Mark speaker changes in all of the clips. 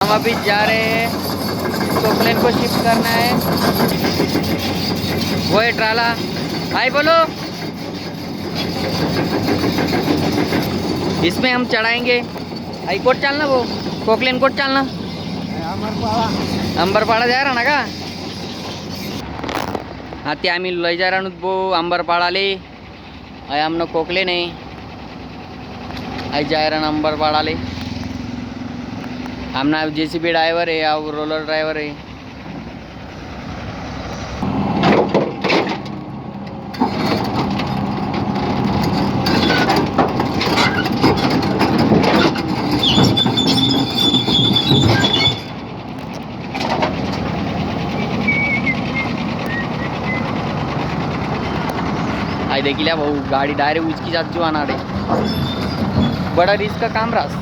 Speaker 1: हम अभी जा रहे हैं, पोकलेन को शिफ्ट करना है। वो है ट्राला। भाई बोलो, इसमें हम चढ़ाएंगे। आई कोट चालना, वो पोकलेन कोट चालना, अंबरपाड़ा जा रहा ना का हाँ ते आम्ही लय जा रहा बो अंबरपाड़ाले। आई आमनं कोकलेन आहे, आई जा रहा अंबरपाड़ाले। आमना जेसीबी ड्राइवर है और रोलर ड्राइवर है। आई देखिल्या भाऊ, गाडी डायरेक्ट उचकी जात जो आना रे, बड़ा रिस्क का काम रास।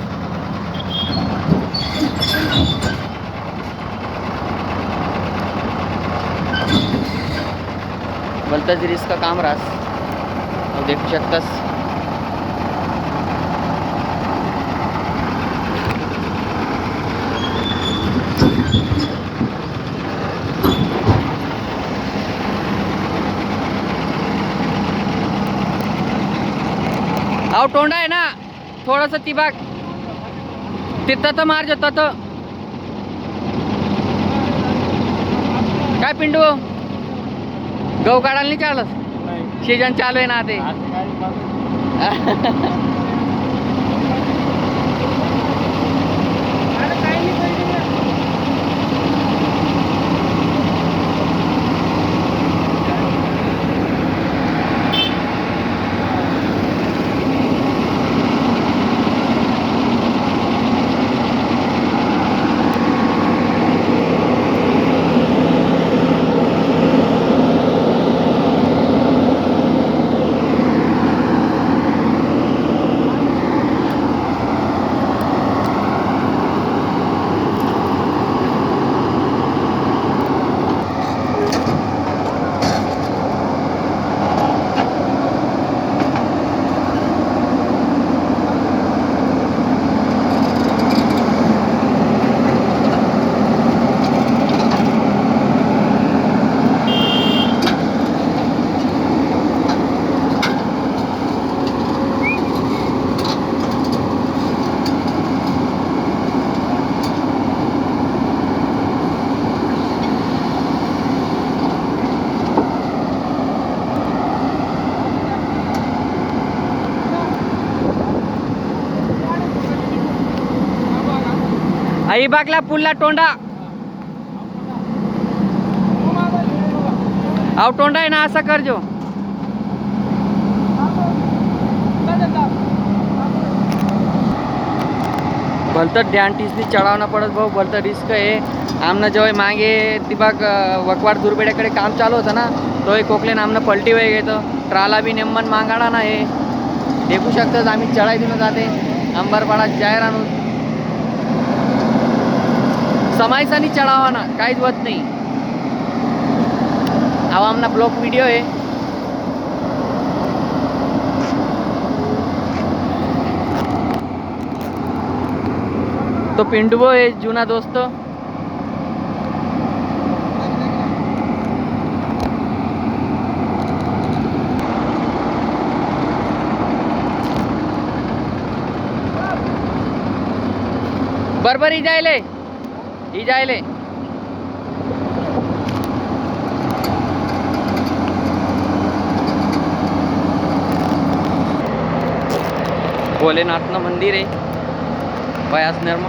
Speaker 1: भलतंच रिस्क का काम रास, देखू शकतास। अहो टोंडा आहे ना थोडस ती बाग तिथं तर मार जात काय पिंडू गहू काढायला नाही चालत, सीजन चालू आहे ना ते। आई बागला पुल्ला टोंडा, अहो टोंडा आहे ना असा कर जो। भलतं ध्यान टीसनी चढावना पडत भाऊ, भलतं रिस्क आहे। आमनं जेव्हा मागे दिबाग वकवाड दुर्बेड्याकडे काम चालू होतं ना, तो एक कोकलेन आमनं पलटी वय घेतं, ट्राला बी नेमन मागाडा ना हे देखू शकतात। आम्ही चढाई देऊन जाते अंबरपाडा जाहीर आणून समायचा नाही चढावा ना, काहीच होत नाही। हा आमना ब्लॉग व्हिडिओ आहे। तो पिंडुबो आहे जुना दोस्त। बरोबर ही जायले भोलेनाथनं मंदिर आहे बयास नर्म।